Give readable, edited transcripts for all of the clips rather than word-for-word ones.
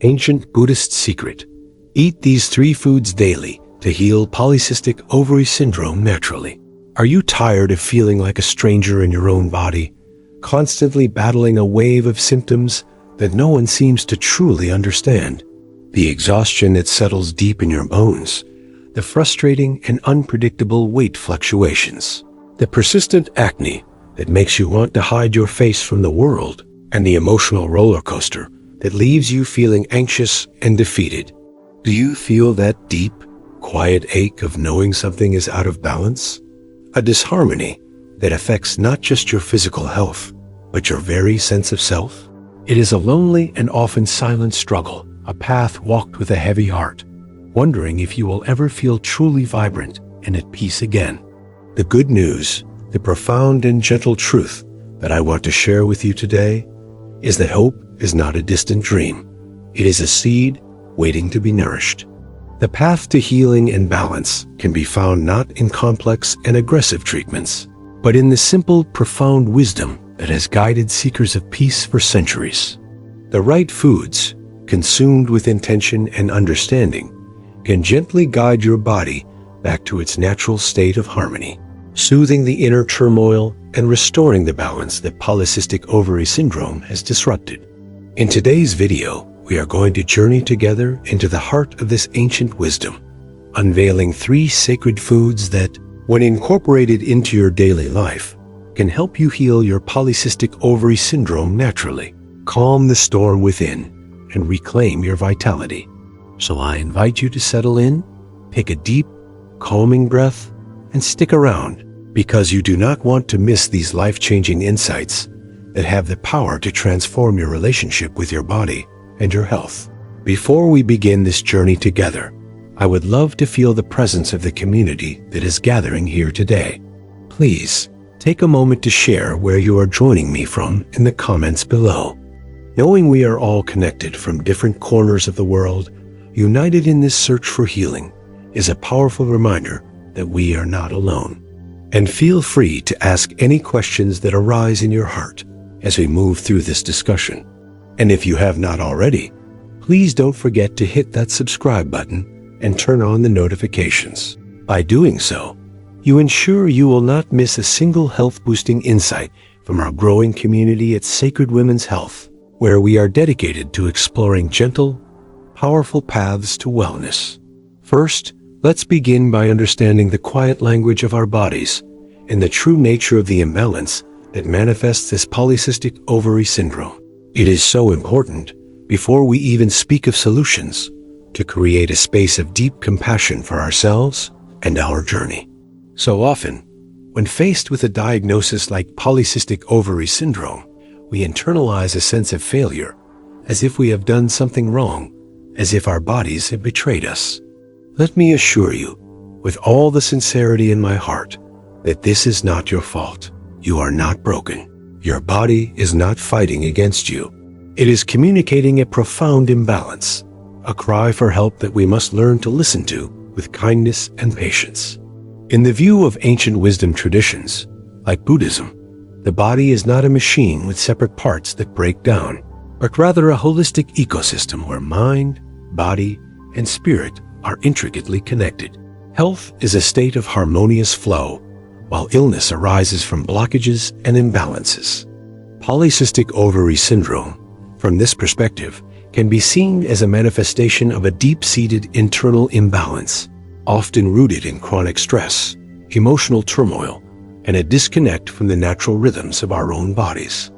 Ancient Buddhist secret. Eat these 3 foods daily to heal polycystic ovary syndrome naturally. Are you tired of feeling like a stranger in your own body, constantly battling a wave of symptoms that no one seems to truly understand? The exhaustion that settles deep in your bones, the frustrating and unpredictable weight fluctuations, the persistent acne that makes you want to hide your face from the world, and the emotional roller coaster that leaves you feeling anxious and defeated. Do you feel that deep, quiet ache of knowing something is out of balance? A disharmony that affects not just your physical health, but your very sense of self? It is a lonely and often silent struggle, a path walked with a heavy heart, wondering if you will ever feel truly vibrant and at peace again. The good news, the profound and gentle truth that I want to share with you today, is that hope is not a distant dream. It is a seed waiting to be nourished. The path to healing and balance can be found not in complex and aggressive treatments, but in the simple, profound wisdom that has guided seekers of peace for centuries. The right foods, consumed with intention and understanding, can gently guide your body back to its natural state of harmony, soothing the inner turmoil and restoring the balance that polycystic ovary syndrome has disrupted. In today's video, we are going to journey together into the heart of this ancient wisdom, unveiling 3 sacred foods that, when incorporated into your daily life, can help you heal your polycystic ovary syndrome naturally, calm the storm within, and reclaim your vitality. So I invite you to settle in, take a deep, calming breath, and stick around, because you do not want to miss these life-changing insights that have the power to transform your relationship with your body and your health. Before we begin this journey together, I would love to feel the presence of the community that is gathering here today. Please take a moment to share where you are joining me from in the comments below. Knowing we are all connected from different corners of the world, united in this search for healing, is a powerful reminder that we are not alone. And feel free to ask any questions that arise in your heart as we move through this discussion. And if you have not already, please don't forget to hit that subscribe button and turn on the notifications. By doing so, you ensure you will not miss a single health-boosting insight from our growing community at Sacred Women's Health, where we are dedicated to exploring gentle, powerful paths to wellness. First, let's begin by understanding the quiet language of our bodies and the true nature of the imbalance that manifests as polycystic ovary syndrome. It is so important, before we even speak of solutions, to create a space of deep compassion for ourselves and our journey. So often, when faced with a diagnosis like polycystic ovary syndrome, we internalize a sense of failure, as if we have done something wrong, as if our bodies have betrayed us. Let me assure you, with all the sincerity in my heart, that this is not your fault. You are not broken. Your body is not fighting against you. It is communicating a profound imbalance, a cry for help that we must learn to listen to with kindness and patience. In the view of ancient wisdom traditions, like Buddhism, the body is not a machine with separate parts that break down, but rather a holistic ecosystem where mind, body, and spirit are intricately connected. Health is a state of harmonious flow, while illness arises from blockages and imbalances. Polycystic ovary syndrome, from this perspective, can be seen as a manifestation of a deep-seated internal imbalance, often rooted in chronic stress, emotional turmoil, and a disconnect from the natural rhythms of our own bodies.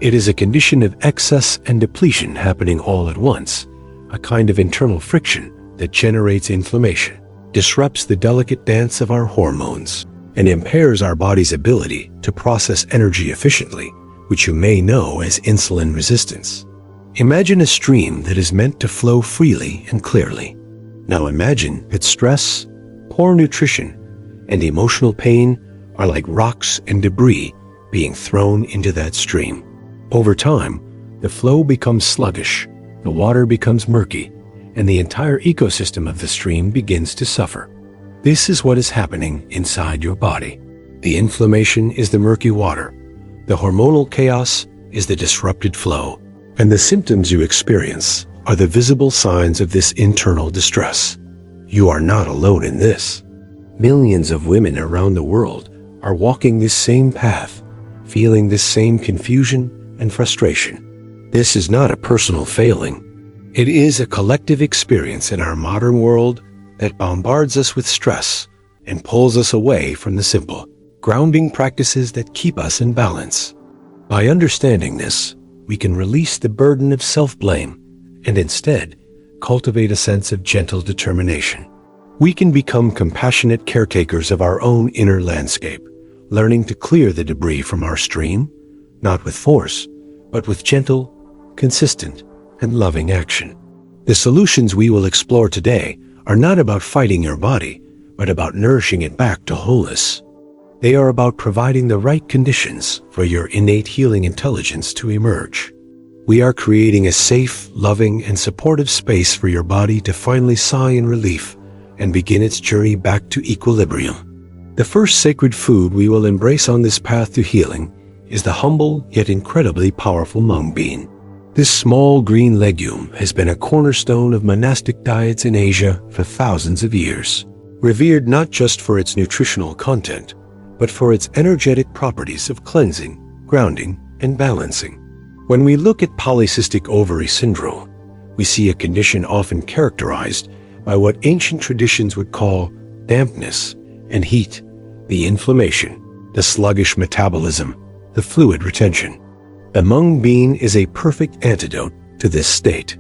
It is a condition of excess and depletion happening all at once, a kind of internal friction that generates inflammation, disrupts the delicate dance of our hormones, and impairs our body's ability to process energy efficiently, which you may know as insulin resistance. Imagine a stream that is meant to flow freely and clearly. Now imagine that stress, poor nutrition, and emotional pain are like rocks and debris being thrown into that stream. Over time, the flow becomes sluggish, the water becomes murky, and the entire ecosystem of the stream begins to suffer. This is what is happening inside your body. The inflammation is the murky water, the hormonal chaos is the disrupted flow, and the symptoms you experience are the visible signs of this internal distress. You are not alone in this. Millions of women around the world are walking this same path, feeling this same confusion and frustration. This is not a personal failing. It is a collective experience in our modern world that bombards us with stress and pulls us away from the simple, grounding practices that keep us in balance. By understanding this, we can release the burden of self-blame and instead cultivate a sense of gentle determination. We can become compassionate caretakers of our own inner landscape, learning to clear the debris from our stream, not with force, but with gentle, consistent, and loving action. The solutions we will explore today are not about fighting your body, but about nourishing it back to wholeness. They are about providing the right conditions for your innate healing intelligence to emerge. We are creating a safe, loving, and supportive space for your body to finally sigh in relief and begin its journey back to equilibrium. The first sacred food we will embrace on this path to healing is the humble yet incredibly powerful mung bean. This small green legume has been a cornerstone of monastic diets in Asia for thousands of years, revered not just for its nutritional content, but for its energetic properties of cleansing, grounding, and balancing. When we look at polycystic ovary syndrome, we see a condition often characterized by what ancient traditions would call dampness and heat, the inflammation, the sluggish metabolism, the fluid retention. The mung bean is a perfect antidote to this state.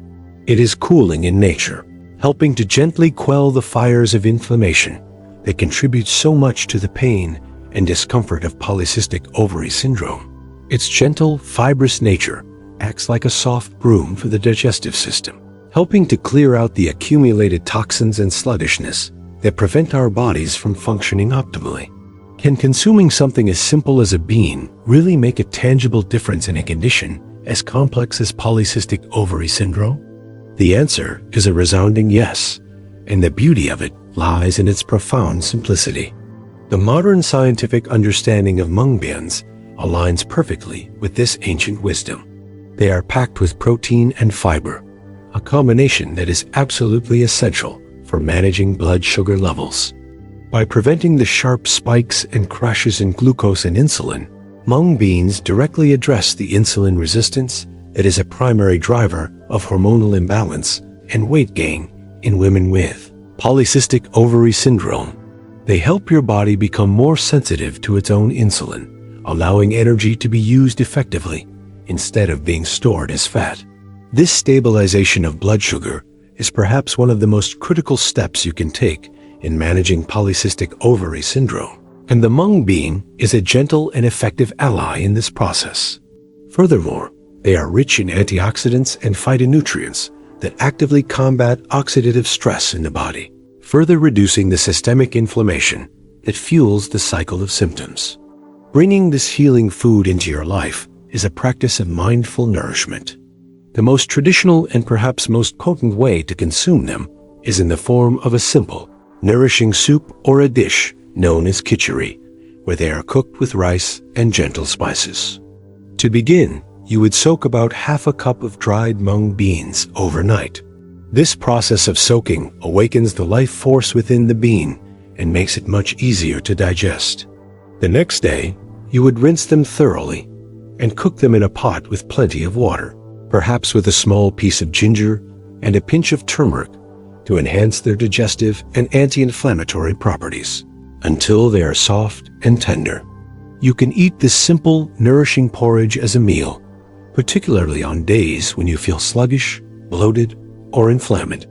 It is cooling in nature, helping to gently quell the fires of inflammation that contribute so much to the pain and discomfort of polycystic ovary syndrome. Its gentle, fibrous nature acts like a soft broom for the digestive system, helping to clear out the accumulated toxins and sluggishness that prevent our bodies from functioning optimally. Can consuming something as simple as a bean really make a tangible difference in a condition as complex as polycystic ovary syndrome? The answer is a resounding yes, and the beauty of it lies in its profound simplicity. The modern scientific understanding of mung beans aligns perfectly with this ancient wisdom. They are packed with protein and fiber, a combination that is absolutely essential for managing blood sugar levels. By preventing the sharp spikes and crashes in glucose and insulin, mung beans directly address the insulin resistance that is a primary driver of hormonal imbalance and weight gain in women with polycystic ovary syndrome. They help your body become more sensitive to its own insulin, allowing energy to be used effectively instead of being stored as fat. This stabilization of blood sugar is perhaps one of the most critical steps you can take in managing polycystic ovary syndrome, and the mung bean is a gentle and effective ally in this process. Furthermore, they are rich in antioxidants and phytonutrients that actively combat oxidative stress in the body, further reducing the systemic inflammation that fuels the cycle of symptoms. Bringing this healing food into your life is a practice of mindful nourishment. The most traditional and perhaps most potent way to consume them is in the form of a simple, nourishing soup or a dish known as khichdi, where they are cooked with rice and gentle spices. To begin, you would soak about half a cup of dried mung beans overnight. This process of soaking awakens the life force within the bean and makes it much easier to digest. The next day, you would rinse them thoroughly and cook them in a pot with plenty of water, perhaps with a small piece of ginger and a pinch of turmeric to enhance their digestive and anti-inflammatory properties, until they are soft and tender. You can eat this simple, nourishing porridge as a meal, particularly on days when you feel sluggish, bloated, or inflamed.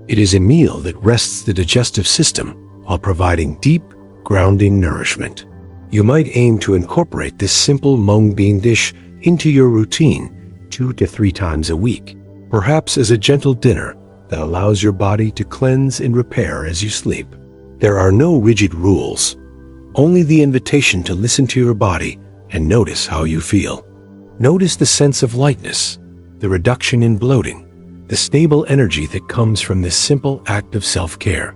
It is a meal that rests the digestive system while providing deep, grounding nourishment. You might aim to incorporate this simple mung bean dish into your routine 2 to 3 times a week, perhaps as a gentle dinner that allows your body to cleanse and repair as you sleep. There are no rigid rules, only the invitation to listen to your body and notice how you feel. Notice the sense of lightness, the reduction in bloating, the stable energy that comes from this simple act of self-care.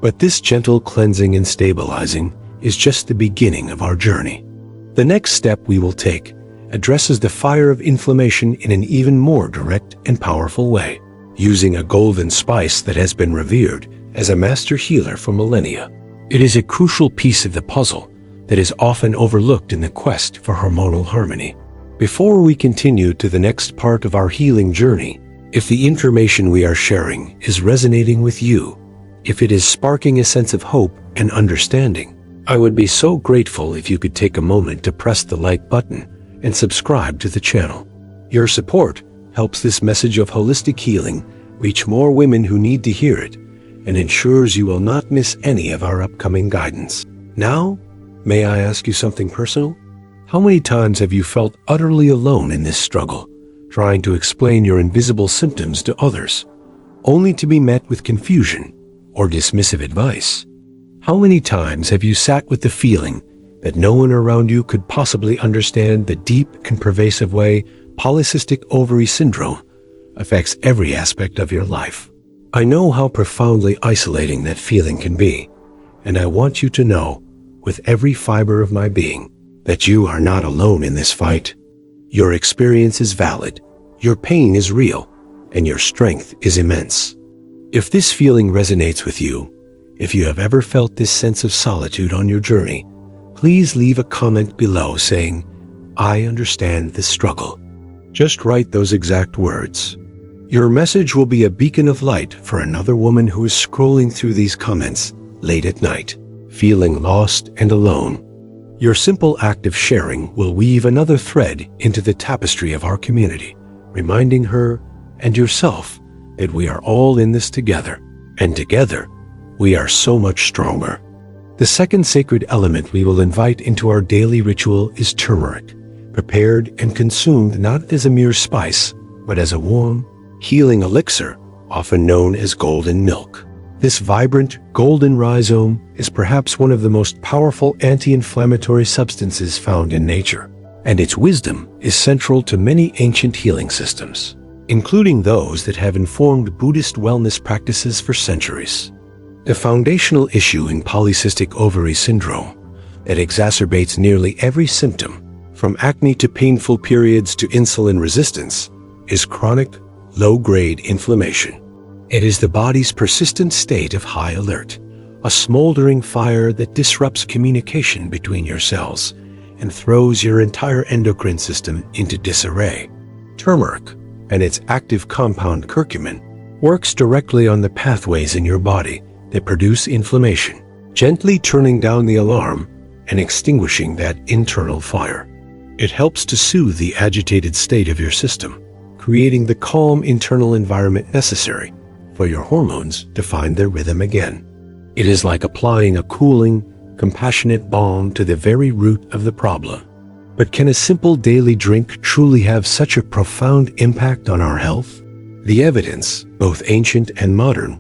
But this gentle cleansing and stabilizing is just the beginning of our journey. The next step we will take addresses the fire of inflammation in an even more direct and powerful way. using a golden spice that has been revered as a master healer for millennia. It is a crucial piece of the puzzle that is often overlooked in the quest for hormonal harmony. Before we continue to the next part of our healing journey, if the information we are sharing is resonating with you, if it is sparking a sense of hope and understanding, I would be so grateful if you could take a moment to press the like button and subscribe to the channel. Your support helps this message of holistic healing reach more women who need to hear it and ensures you will not miss any of our upcoming guidance. Now, may I ask you something personal? How many times have you felt utterly alone in this struggle, trying to explain your invisible symptoms to others, only to be met with confusion or dismissive advice? How many times have you sat with the feeling that no one around you could possibly understand the deep and pervasive way polycystic ovary syndrome affects every aspect of your life? I know how profoundly isolating that feeling can be, and I want you to know, with every fiber of my being, that you are not alone in this fight. Your experience is valid, your pain is real, and your strength is immense. If this feeling resonates with you, if you have ever felt this sense of solitude on your journey, please leave a comment below saying, "I understand this struggle." Just write those exact words. Your message will be a beacon of light for another woman who is scrolling through these comments late at night, feeling lost and alone. Your simple act of sharing will weave another thread into the tapestry of our community, reminding her and yourself that we are all in this together, and together we are so much stronger. The second sacred element we will invite into our daily ritual is turmeric, prepared and consumed not as a mere spice, but as a warm, healing elixir, often known as golden milk. This vibrant, golden rhizome is perhaps one of the most powerful anti-inflammatory substances found in nature, and its wisdom is central to many ancient healing systems, including those that have informed Buddhist wellness practices for centuries. The foundational issue in polycystic ovary syndrome that exacerbates nearly every symptom, from acne to painful periods to insulin resistance, is chronic, low-grade inflammation. It is the body's persistent state of high alert, a smoldering fire that disrupts communication between your cells and throws your entire endocrine system into disarray. Turmeric, and its active compound curcumin, works directly on the pathways in your body that produce inflammation, gently turning down the alarm and extinguishing that internal fire. It helps to soothe the agitated state of your system, creating the calm internal environment necessary for your hormones to find their rhythm again. It is like applying a cooling, compassionate balm to the very root of the problem. But can a simple daily drink truly have such a profound impact on our health? The evidence, both ancient and modern,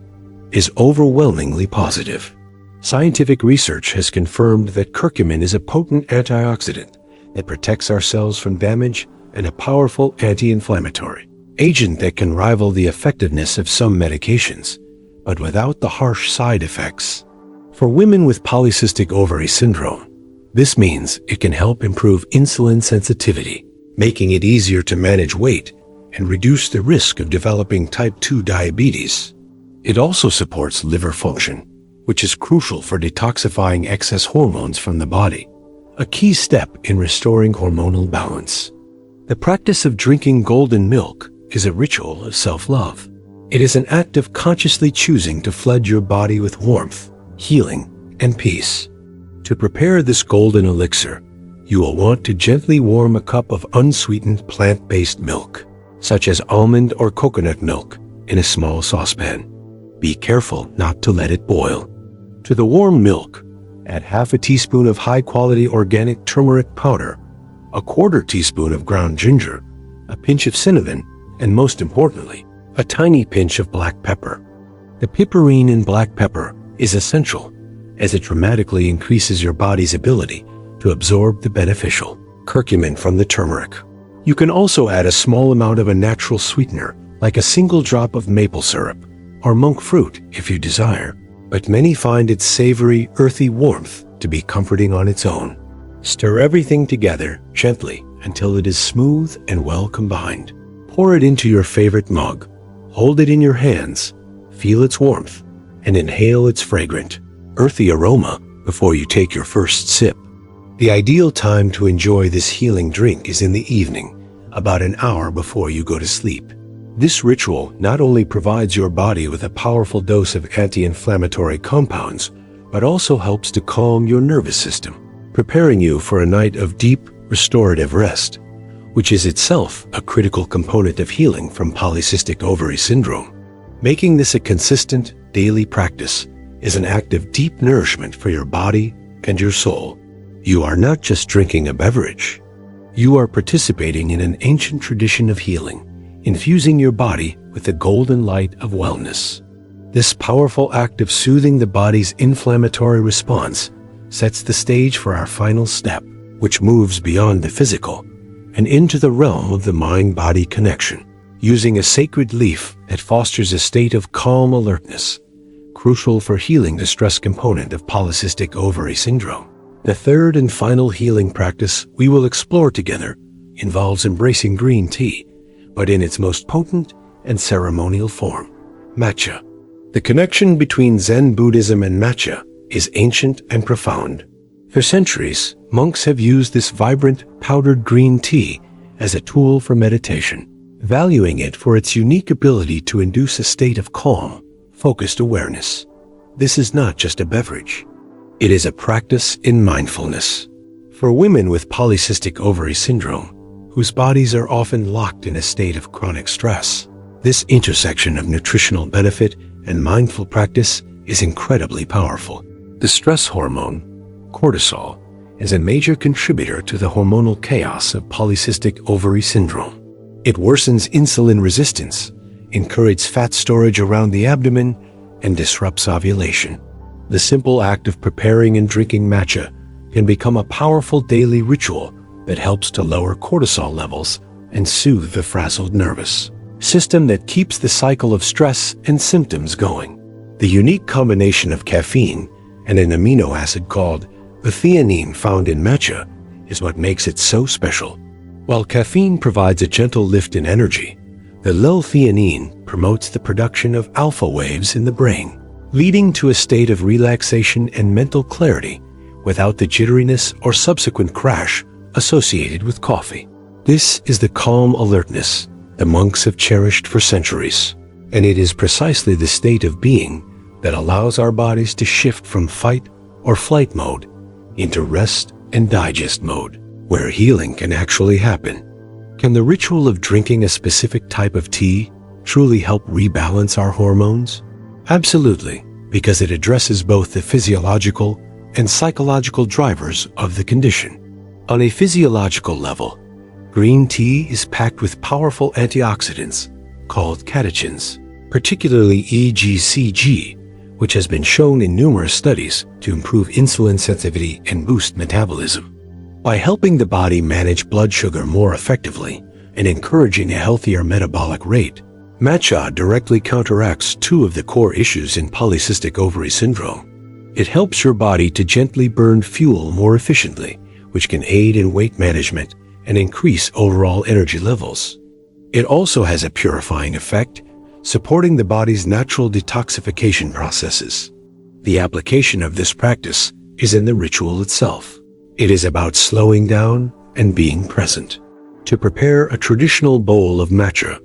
is overwhelmingly positive. Scientific research has confirmed that curcumin is a potent antioxidant that protects our cells from damage and a powerful anti-inflammatory agent that can rival the effectiveness of some medications, but without the harsh side effects. For women with polycystic ovary syndrome, this means it can help improve insulin sensitivity, making it easier to manage weight and reduce the risk of developing type 2 diabetes. It also supports liver function, which is crucial for detoxifying excess hormones from the body, a key step in restoring hormonal balance. The practice of drinking golden milk is a ritual of self-love. It is an act of consciously choosing to flood your body with warmth, healing, and peace. To prepare this golden elixir, you will want to gently warm a cup of unsweetened plant-based milk, such as almond or coconut milk, in a small saucepan. Be careful not to let it boil. To the warm milk, add half a teaspoon of high-quality organic turmeric powder, a quarter teaspoon of ground ginger, a pinch of cinnamon, and most importantly, a tiny pinch of black pepper. The piperine in black pepper is essential, as it dramatically increases your body's ability to absorb the beneficial curcumin from the turmeric. You can also add a small amount of a natural sweetener, like a single drop of maple syrup or monk fruit if you desire, but many find its savory, earthy warmth to be comforting on its own. Stir everything together gently until it is smooth and well combined. Pour it into your favorite mug, Hold it in your hands, feel its warmth, and inhale its fragrant, earthy aroma before you take your first sip. The ideal time to enjoy this healing drink is in the evening, about an hour before you go to sleep. This ritual not only provides your body with a powerful dose of anti-inflammatory compounds, but also helps to calm your nervous system, preparing you for a night of deep, restorative rest, which is itself a critical component of healing from polycystic ovary syndrome. Making this a consistent, daily practice is an act of deep nourishment for your body and your soul. You are not just drinking a beverage. You are participating in an ancient tradition of healing, infusing your body with the golden light of wellness. This powerful act of soothing the body's inflammatory response sets the stage for our final step, which moves beyond the physical and into the realm of the mind-body connection, using a sacred leaf that fosters a state of calm alertness, crucial for healing the stress component of polycystic ovary syndrome. The third and final healing practice we will explore together involves embracing green tea, but in its most potent and ceremonial form, Matcha. The connection between Zen Buddhism and Matcha is ancient and profound. For centuries, monks have used this vibrant, powdered green tea as a tool for meditation, valuing it for its unique ability to induce a state of calm, focused awareness. This is not just a beverage. It is a practice in mindfulness. For women with polycystic ovary syndrome, whose bodies are often locked in a state of chronic stress, this intersection of nutritional benefit and mindful practice is incredibly powerful. The stress hormone, cortisol, is a major contributor to the hormonal chaos of polycystic ovary syndrome. It worsens insulin resistance, encourages fat storage around the abdomen, and disrupts ovulation. The simple act of preparing and drinking matcha can become a powerful daily ritual that helps to lower cortisol levels and soothe the frazzled nervous system that keeps the cycle of stress and symptoms going. The unique combination of caffeine and an amino acid called theanine found in matcha is what makes it so special. While caffeine provides a gentle lift in energy, the low theanine promotes the production of alpha waves in the brain, leading to a state of relaxation and mental clarity without the jitteriness or subsequent crash associated with coffee. This is the calm alertness the monks have cherished for centuries, and it is precisely the state of being that allows our bodies to shift from fight or flight mode into rest and digest mode, where healing can actually happen. Can the ritual of drinking a specific type of tea truly help rebalance our hormones? Absolutely, because it addresses both the physiological and psychological drivers of the condition. On a physiological level, green tea is packed with powerful antioxidants called catechins, particularly EGCG, which has been shown in numerous studies to improve insulin sensitivity and boost metabolism. By helping the body manage blood sugar more effectively and encouraging a healthier metabolic rate, matcha directly counteracts two of the core issues in polycystic ovary syndrome. It helps your body to gently burn fuel more efficiently, which can aid in weight management and increase overall energy levels. It also has a purifying effect, supporting the body's natural detoxification processes. The application of this practice is in the ritual itself. It is about slowing down and being present. To prepare a traditional bowl of matcha,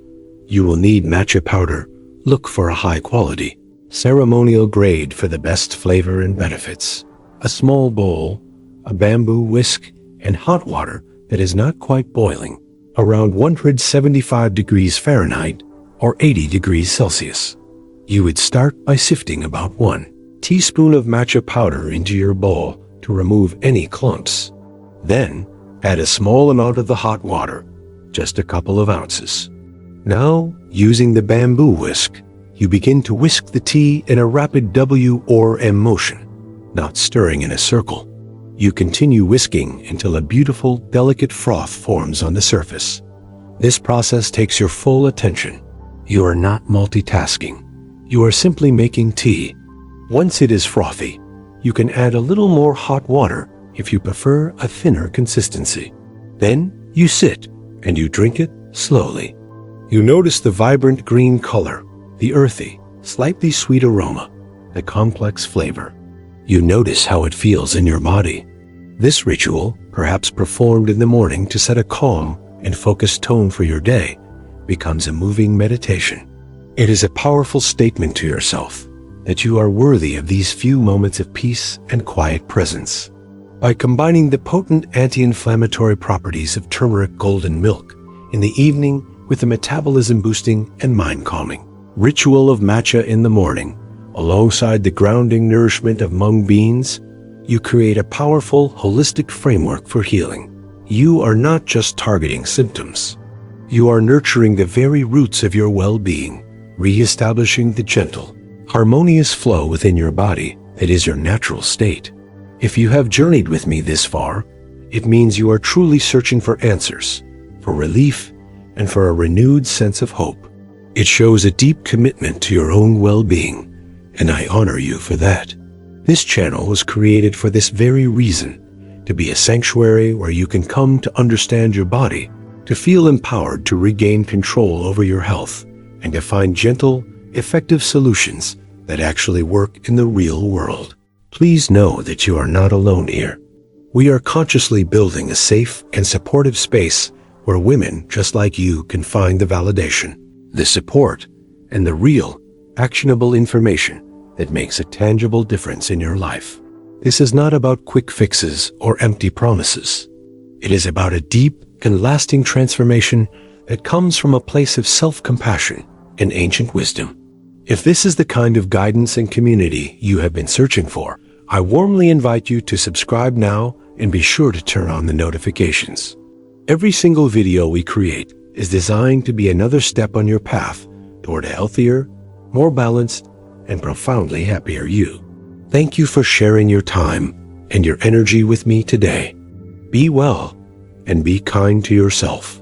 you will need matcha powder. Look for a high-quality, ceremonial grade for the best flavor and benefits. A small bowl, a bamboo whisk, and hot water that is not quite boiling, around 175 degrees Fahrenheit or 80 degrees Celsius. You would start by sifting about 1 teaspoon of matcha powder into your bowl to remove any clumps. Then, add a small amount of the hot water, just a couple of ounces. Now, using the bamboo whisk, you begin to whisk the tea in a rapid W or M motion, not stirring in a circle. You continue whisking until a beautiful, delicate froth forms on the surface. This process takes your full attention. You are not multitasking. You are simply making tea. Once it is frothy, you can add a little more hot water if you prefer a thinner consistency. Then you sit and you drink it slowly. You notice the vibrant green color, the earthy, slightly sweet aroma, the complex flavor. You notice how it feels in your body. This ritual, perhaps performed in the morning to set a calm and focused tone for your day, becomes a moving meditation. It is a powerful statement to yourself that you are worthy of these few moments of peace and quiet presence. By combining the potent anti-inflammatory properties of turmeric golden milk in the evening with the metabolism-boosting and mind-calming ritual of matcha in the morning, alongside the grounding nourishment of mung beans, you create a powerful, holistic framework for healing. You are not just targeting symptoms. You are nurturing the very roots of your well-being, re-establishing the gentle, harmonious flow within your body that is your natural state. If you have journeyed with me this far, it means you are truly searching for answers, for relief, and for a renewed sense of hope. It shows a deep commitment to your own well-being, and I honor you for that. This channel was created for this very reason, to be a sanctuary where you can come to understand your body, to feel empowered to regain control over your health, and to find gentle, effective solutions that actually work in the real world. Please know that you are not alone here. We are consciously building a safe and supportive space where women just like you can find the validation, the support, and the real, actionable information that makes a tangible difference in your life. This is not about quick fixes or empty promises. It is about a deep and lasting transformation that comes from a place of self-compassion and ancient wisdom. If this is the kind of guidance and community you have been searching for, I warmly invite you to subscribe now and be sure to turn on the notifications. Every single video we create is designed to be another step on your path toward a healthier, more balanced, and profoundly happier you. Thank you for sharing your time and your energy with me today. Be well and be kind to yourself.